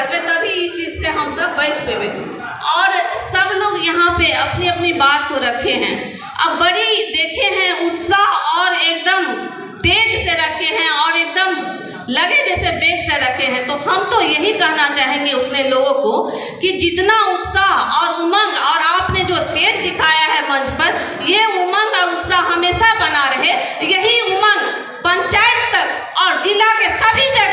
करबे, तभी इस चीज से हम सब बच पेबे। और सब लोग यहाँ पे अपनी अपनी बात को रखे हैं, अब बड़ी देखे हैं उत्साह और एकदम तेज से रखे हैं और एकदम लगे जैसे बेग से रखे हैं। तो हम तो यही कहना चाहेंगे उतने लोगों को कि जितना उत्साह और उमंग और आपने जो तेज दिखाया है मंच पर, ये उमंग और उत्साह हमेशा बना रहे। यही उमंग पंचायत तक और जिला के सभी जगह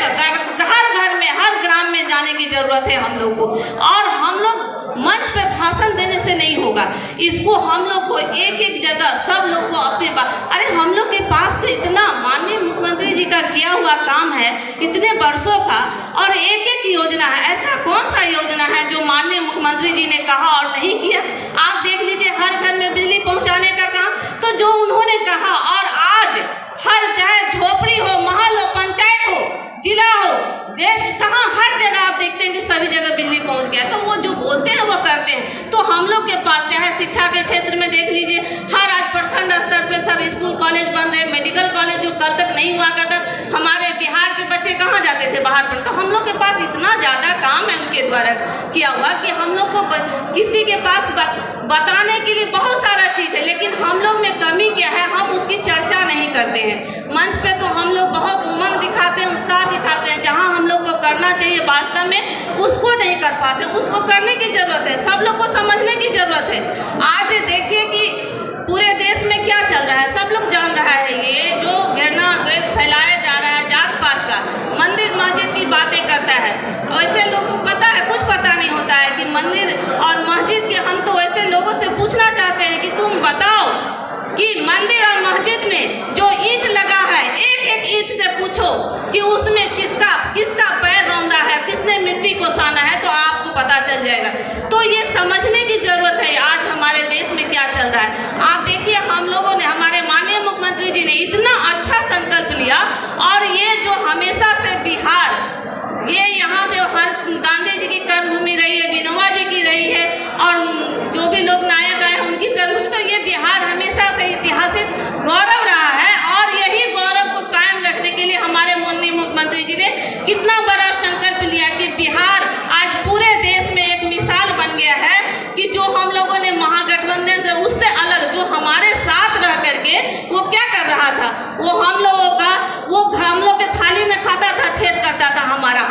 हर घर में हर ग्राम में जाने की जरूरत है हम लोग को। और हम लोग मंच पे भाषण देने से नहीं होगा, इसको हम लोग को एक एक जगह सब लोग को अपने अरे हम लोग के पास तो इतना माननीय मुख्यमंत्री जी का किया हुआ काम है इतने वर्षों का, और एक एक योजना है। ऐसा कौन सा योजना है जो माननीय मुख्यमंत्री जी ने कहा और नहीं किया? आप देख लीजिए, हर घर में बिजली पहुंचाने का काम तो जो उन्होंने कहा, और आज हर चाहे झोपड़ी हो, महल हो, पंचायत हो, जिला हो, देश कहाँ हर जगह आप देखते हैं कि सभी जगह बिजली पहुंच गया। तो वो जो बोलते हैं वो करते हैं। तो हम लोग के पास चाहे शिक्षा के क्षेत्र में देख लीजिए, हर आज प्रखंड स्तर पे सब स्कूल कॉलेज बन रहे, मेडिकल कॉलेज जो कल तक नहीं हुआ करता, हमारे बिहार के बच्चे कहाँ जाते थे बाहर पर। तो हम लोग के पास इतना ज़्यादा काम है उनके द्वारा किया हुआ कि हम लोग को किसी के पास बताने के लिए बहुत सारा चीज़ है, लेकिन हम लोग में कमी क्या है, हम उसकी चर्चा नहीं करते हैं। मंच पे तो हम लोग बहुत उमंग दिखाते हैं, उत्साह दिखाते हैं, जहाँ हम लोग को करना चाहिए वास्तव में उसको नहीं कर पाते। उसको करने की जरूरत है, सब लोग को समझने की जरूरत है। आज देखिए कि पूरे देश में क्या चल रहा है, सब लोग जान रहा है। ये जो घृणा द्वेष फैलाया जा रहा है जात पात का, मंदिर मस्जिद की बातें करता है, वैसे लोगों को पता है, कुछ पता नहीं होता है कि मंदिर और मस्जिद के। हम तो ऐसे लोगों से पूछना चाहते हैं कि तुम बताओ कि मंदिर और मस्जिद में जो ईंट लगा है, एक एक ईंट से पूछो कि उसमें किसका पैर रौंदा है, किसने मिट्टी को साना है, तो आपको पता चल जाएगा। तो ये समझने की जरूरत है आज हमारे देश में क्या चल रहा है। आप देखिए, हम लोगों ने, हमारे माननीय मुख्यमंत्री जी ने इतना अच्छा संकल्प लिया, और ये जो हमेशा से बिहार, ये यहाँ से हर गांधी जी की कर्मभूमि रही है, विनोबा जी की रही है, और जो भी लोग नायक आए उनकी कर्मभूमि, तो ये बिहार हमेशा से ऐतिहासिक गौरव रहा है। और यही गौरव को कायम रखने के लिए हमारे माननीय मुख्यमंत्री जी ने कितना बड़ा संकल्प लिया कि बिहार आज पूरे देश में एक मिसाल बन गया है कि जो हम लोगों ने महागठबंधन से उससे अलग, जो हमारे साथ रह करके वो क्या कर रहा था, वो हम लोगों का, वो हम लोग के थाली में खाता था, छेद करता था,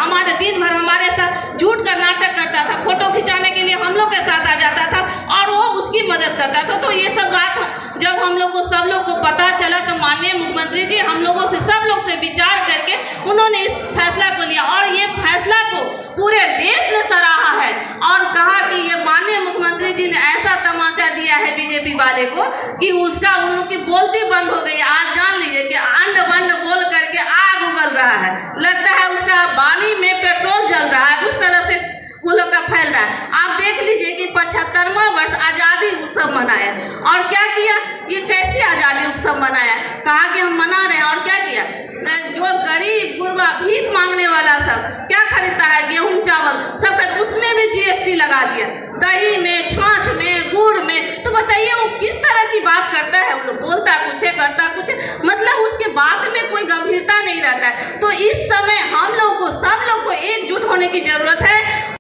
हमारे दिन भर हमारे साथ झूठ का नाटक करता था, फोटो खिंचाने के लिए हम लोग के साथ आ जाता था और वो उसकी मदद करता था। तो ये सब बात जब हम लोग को, सब लोग को पता चला, तो माननीय मुख्यमंत्री जी हम लोगों से, सब लोग से विचार करके उन्होंने इस फैसला को लिया, और ये फैसला को पूरे देश ने सराहा है और कहा कि ये माननीय मुख्यमंत्री जी ने ऐसा तमाचा दिया है बीजेपी वाले को कि उसका उन लोग की बोलती बंद हो गई। आज जान लीजिए कि अंड बंड बोल करके आग उगल रहा है, लगता है उसका बानी में पेट्रोल जल रहा है, उस तरह से वो लोग का फैल रहा है। आप देख लीजिए कि 75वां वर्ष आज़ादी उत्सव मनाया, और क्या किया, ये कैसे आज़ादी उत्सव मनाया, कहा कि हम मना रहे हैं, और क्या किया, जो गरीब गुरबा भीख मांगने वाला सब क्या खरीदता है, गेहूं चावल सब खरीद, उसमें भी जीएसटी लगा दिया, दही में, छाछ में, गुड़ में। तो बताइए वो किस तरह की बात करता है, वो बोलता कुछ है, करता कुछ है, मतलब उसके बात में कोई गंभीरता नहीं रहता है। तो इस समय हम लोग को, सब लोग को एकजुट होने की जरूरत है।